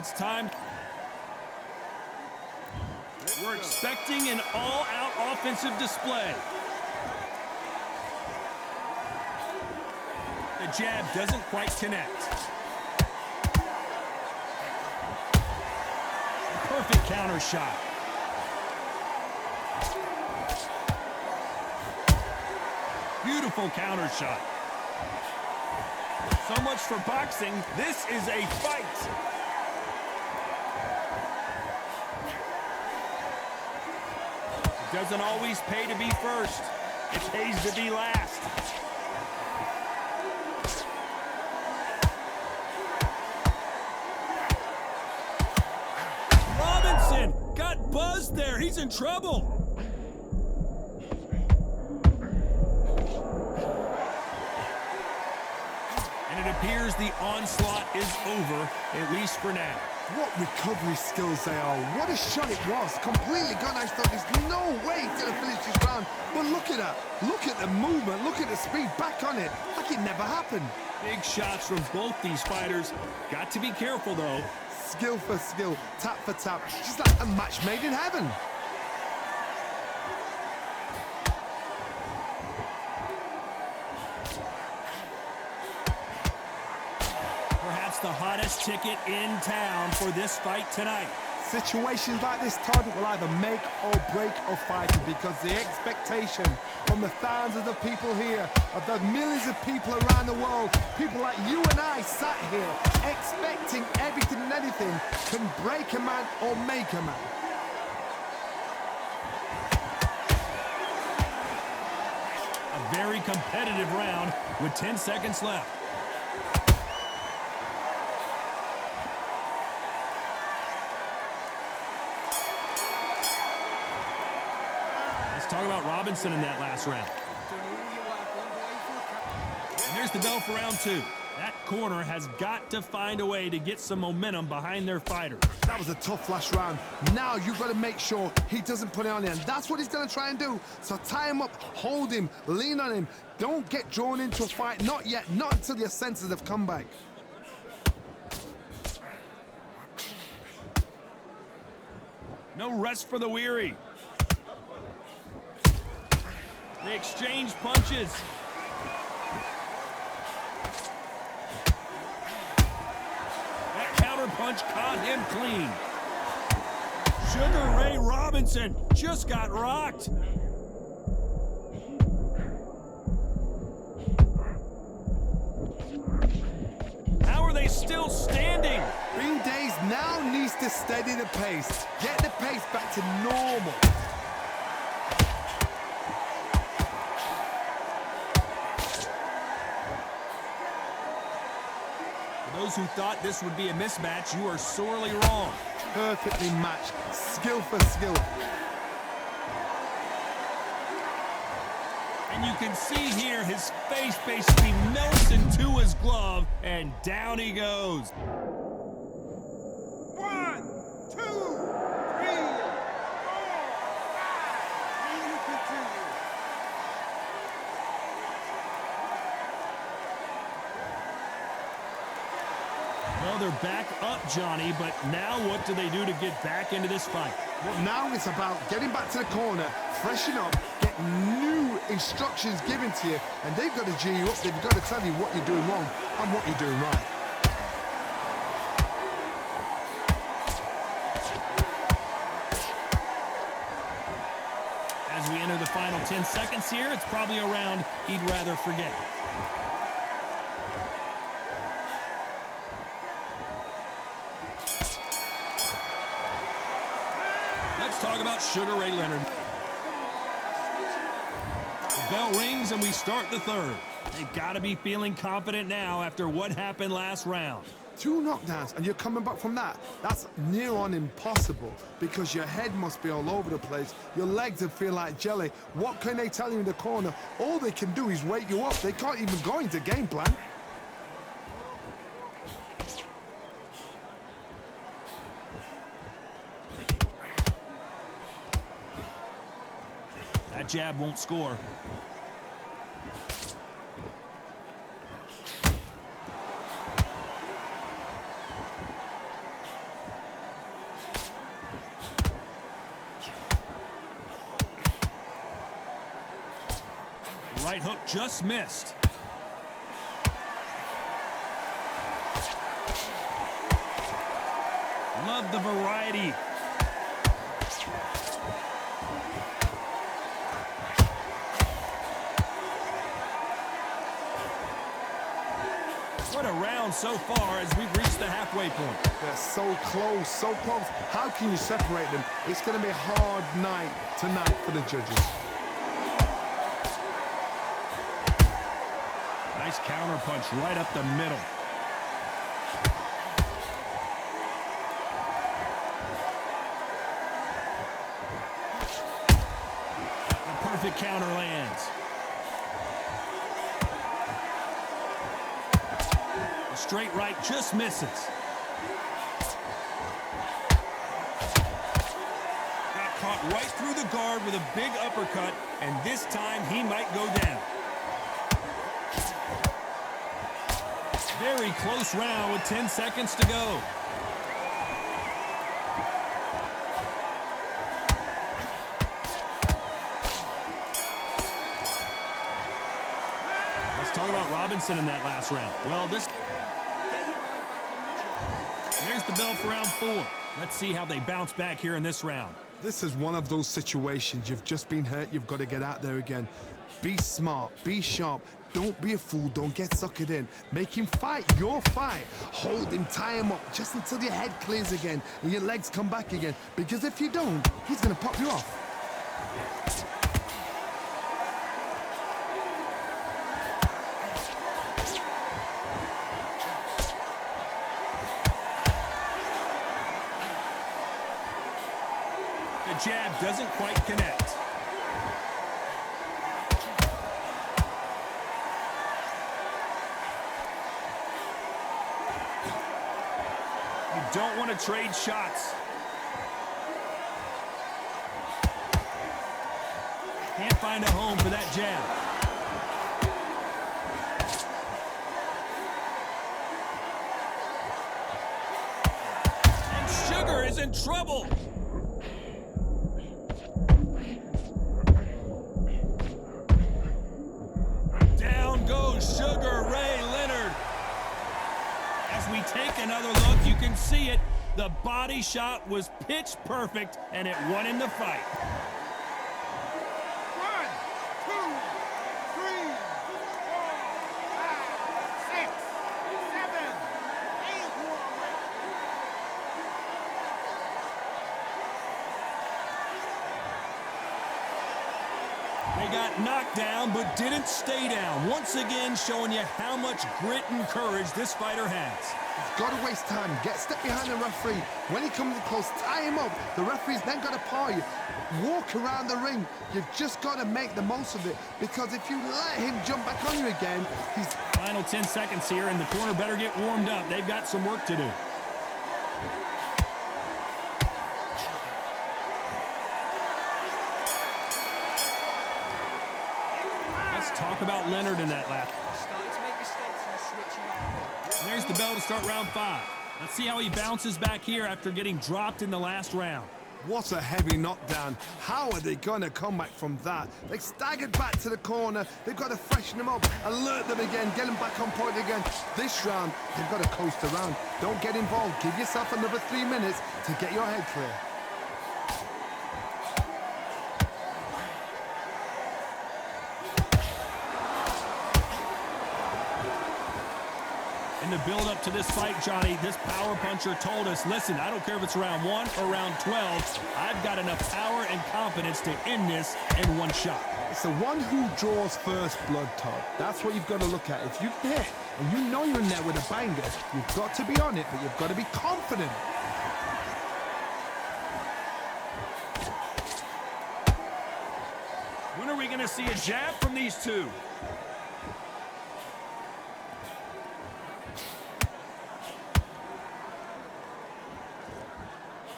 It's time. We're expecting an all-out offensive display. The jab doesn't quite connect. Perfect counter shot. Beautiful counter shot. So much for boxing. This is a fight. It doesn't always pay to be first. It pays to be last. Robinson got buzzed there. He's in trouble. And it appears the onslaught is over, at least for now. What recovery skills they are. What a shot it was. Completely gone. I thought there's no way he's going to finish this round. But look at that. Look at the movement. Look at the speed. Back on it. Like it never happened. Big shots from both these fighters. Got to be careful, though. Skill for skill. Tap for tap. Just like a match made in heaven. The hottest ticket in town for this fight tonight. Situations like this, Todd, will either make or break a fighter, because the expectation from the thousands of people here, of the millions of people around the world, people like you and I sat here expecting everything and anything, can break a man or make a man. A very competitive round with 10 seconds left. Talk about Robinson in that last round. And there's the bell for round two. That corner has got to find a way to get some momentum behind their fighter. That was a tough last round. Now you've got to make sure he doesn't put it on the end. That's what he's going to try and do. So tie him up, hold him, lean on him. Don't get drawn into a fight. Not yet. Not until your senses have come back. No rest for the weary. They exchange punches. That counter punch caught him clean. Sugar Ray Robinson just got rocked. How are they still standing? Green Days now needs to steady the pace. Get the pace back to normal. Those who thought this would be a mismatch, you are sorely wrong. Perfectly matched, skill for skill. And you can see here his face basically melts into his glove, and down he goes. 1, 2, 3, 4, 5. And you continue. Well, they're back up, Johnny, but now what do they do to get back into this fight? Well, now it's about getting back to the corner, freshen up, get new instructions given to you, and they've got to G you up. They've got to tell you what you're doing wrong and what you're doing right. As we enter the final 10 seconds here, it's probably a round he'd rather forget. Let's talk about Sugar Ray Leonard. The bell rings and we start the third. They've got to be feeling confident now after what happened last round. 2 knockdowns and you're coming back from that. That's near on impossible, because your head must be all over the place. Your legs would feel like jelly. What can they tell you in the corner? All they can do is wake you up. They can't even go into game plan. That jab won't score. Right hook just missed. Love the variety. What a round so far as we've reached the halfway point. They're so close, so close. How can you separate them? It's going to be a hard night tonight for the judges. Nice counter punch right up the middle. The perfect counter lands. The straight right just misses. Got caught right through the guard with a big uppercut, and this time he might go down. Very close round with 10 seconds to go. Let's talk about Robinson in that last round. Well, there's the bell for round 4. Let's see how they bounce back here in this round. This is one of those situations. You've just been hurt. You've got to get out there again. Be smart. Be sharp. Don't be a fool. Don't get suckered in. Make him fight your fight. Hold him, tie him up just until your head clears again and your legs come back again. Because if you don't, he's going to pop you off. The jab doesn't quite connect. Don't want to trade shots. Can't find a home for that jab. And Sugar is in trouble. Down goes Sugar Ray Leonard. As we take another look, you can see it. The body shot was pitch perfect, and it won him the fight. 1, 2, 3, 4, 5, 6, 7, 8 more. They got knocked down, but didn't stay down. Once again, showing you how much grit and courage this fighter has. Got to waste time. Step behind the referee. When he comes close, tie him up. The referee's then got to paw you. Walk around the ring. You've just got to make the most of it. Because if you let him jump back on you again, he's... Final 10 seconds here, and the corner better get warmed up. They've got some work to do. Let's talk about Leonard in that lap. There's the bell to start round 5. Let's see how he bounces back here after getting dropped in the last round. What a heavy knockdown. How are they going to come back from that? They staggered back to the corner. They've got to freshen them up, alert them again, get them back on point again. This round, they've got to coast around. Don't get involved. Give yourself another 3 minutes to get your head clear. In the build-up to this fight, Johnny, this power puncher told us, listen, I don't care if it's round 1 or round 12, I've got enough power and confidence to end this in one shot. It's the one who draws first blood, Todd. That's what you've got to look at. If you've hit and you know you're in there with a banger, you've got to be on it, but you've got to be confident. When are we going to see a jab from these two?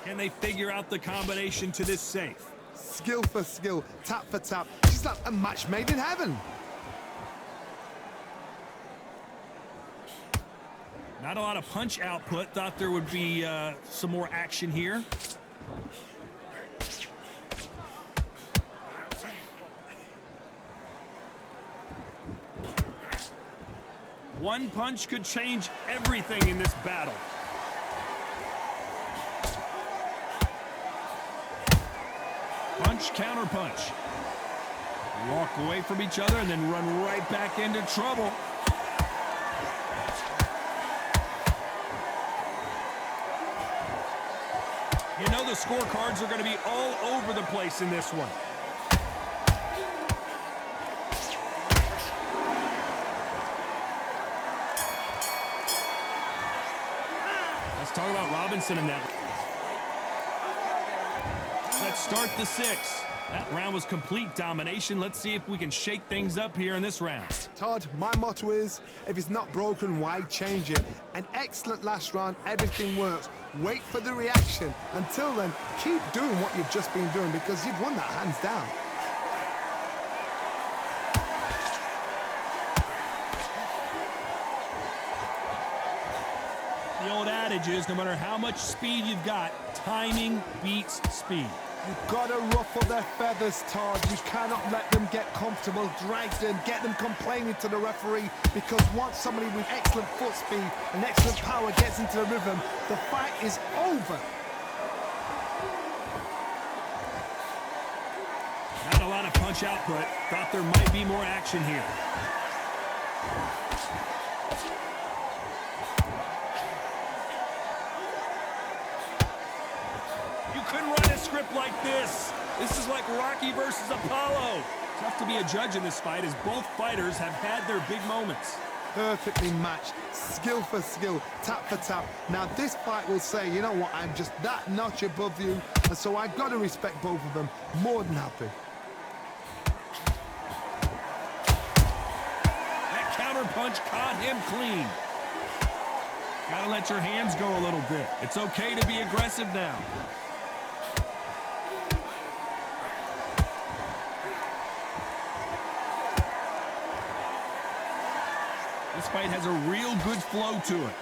Can they figure out the combination to this safe? Skill for skill, tap for tap. She's like a match made in heaven. Not a lot of punch output. Thought there would be some more action here. One punch could change everything in this battle. Punch, counter punch. Walk away from each other and then run right back into trouble. You know the scorecards are going to be all over the place in this one. Let's talk about Robinson in that. Let's start the 6th. That round was complete domination. Let's see if we can shake things up here in this round. Todd, my motto is, if it's not broken, why change it? An excellent last round, everything works. Wait for the reaction. Until then, keep doing what you've just been doing because you've won that hands down. The old adage is, no matter how much speed you've got, timing beats speed. You've got to ruffle their feathers, Todd. You cannot let them get comfortable, drag them, get them complaining to the referee, because once somebody with excellent foot speed and excellent power gets into the rhythm, the fight is over. Not a lot of punch output. Thought there might be more action here. Like this. This is like Rocky versus Apollo. Tough to be a judge in this fight as both fighters have had their big moments. Perfectly matched, skill for skill, tap for tap. Now this fight will say, you know what, I'm just that notch above you, and so I've got to respect both of them. More than happy. That counter punch caught him clean. Gotta let your hands go a little bit. It's okay to be aggressive now. This fight has a real good flow to it.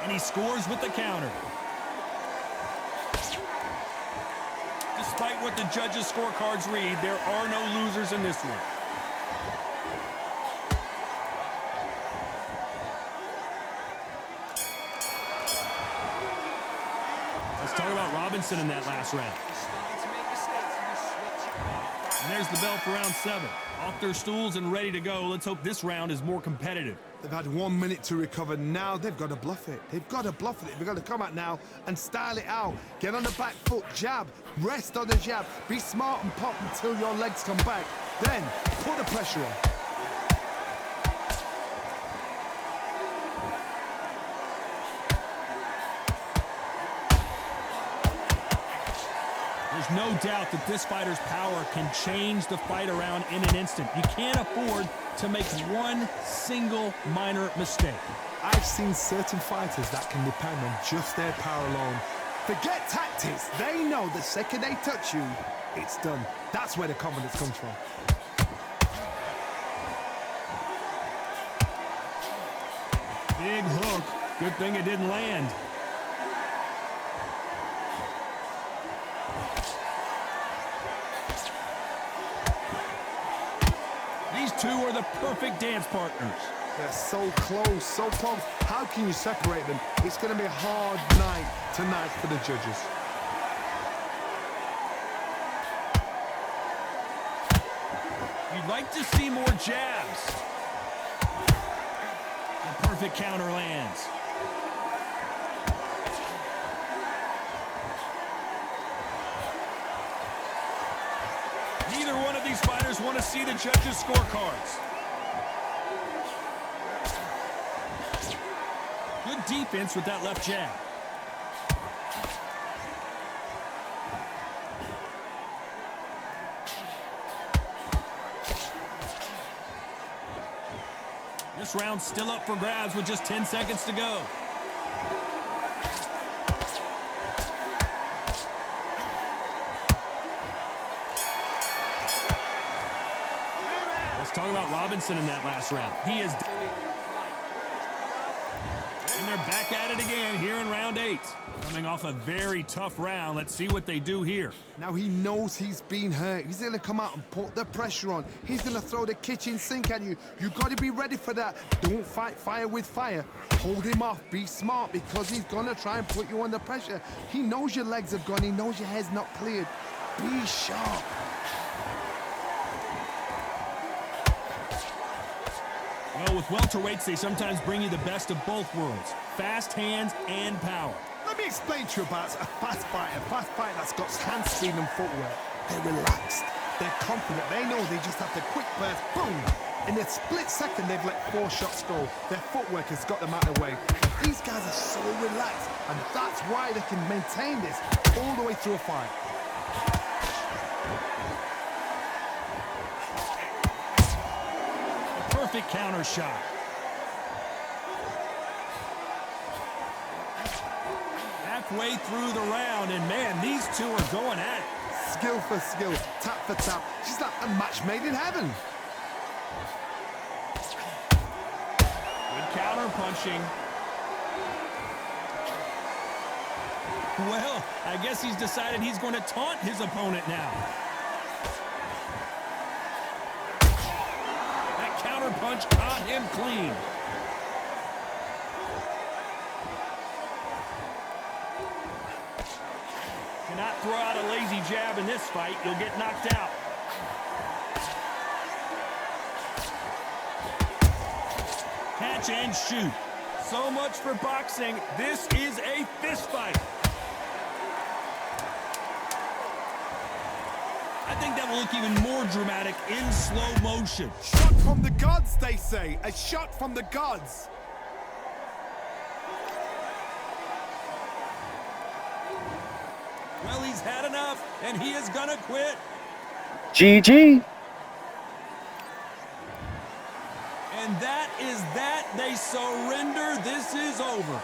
And he scores with the counter. Despite what the judges' scorecards read, there are no losers in this one. Let's talk about Robinson in that last round. And there's the bell for round 7. Off their stools and ready to go. Let's hope this round is more competitive. They've had 1 minute to recover. Now they've got to bluff it. They've got to bluff it. They've got to come out now and style it out. Get on the back foot, jab, rest on the jab. Be smart and pop until your legs come back. Then put the pressure on. There's no doubt that this fighter's power can change the fight around in an instant. You can't afford to make one single minor mistake. I've seen certain fighters that can depend on just their power alone. Forget tactics. They know the second they touch you, it's done. That's where the confidence comes from. Big hook. Good thing it didn't land. These two are the perfect dance partners. They're so close, so close. How can you separate them? It's going to be a hard night tonight for the judges. You'd like to see more jabs. The perfect counter lands. Neither one of these fighters want to see the judges' scorecards. Good defense with that left jab. This round's still up for grabs with just 10 seconds to go. Let's talk about Robinson in that last round. He is... And they're back at it again here in round 8. Coming off a very tough round. Let's see what they do here. Now he knows he's been hurt. He's going to come out and put the pressure on. He's going to throw the kitchen sink at you. You've got to be ready for that. Don't fight fire with fire. Hold him off. Be smart because he's going to try and put you under pressure. He knows your legs have gone. He knows your head's not cleared. Be sharp. Well, with welterweights, they sometimes bring you the best of both worlds. Fast hands and power. Let me explain to you about a fast fighter. A fast fighter that's got hand speed and footwork. They're relaxed. They're confident. They know they just have to quick burst. Boom! In a split second, they've let 4 shots go. Their footwork has got them out of the way. And these guys are so relaxed. And that's why they can maintain this all the way through a fight. Perfect counter shot. Halfway through the round, and man, these two are going at it. Skill for skill, tap for tap. She's like a match made in heaven. Good counter punching. Well, I guess he's decided he's going to taunt his opponent now. Counter punch caught him clean. Cannot throw out a lazy jab in this fight. You'll get knocked out. Catch and shoot. So much for boxing. This is a fist fight. I think that will look even more dramatic in slow motion. Shot from the gods, they say. A shot from the gods. Well, he's had enough, and he is gonna quit. GG. And that is that. They surrender. This is over.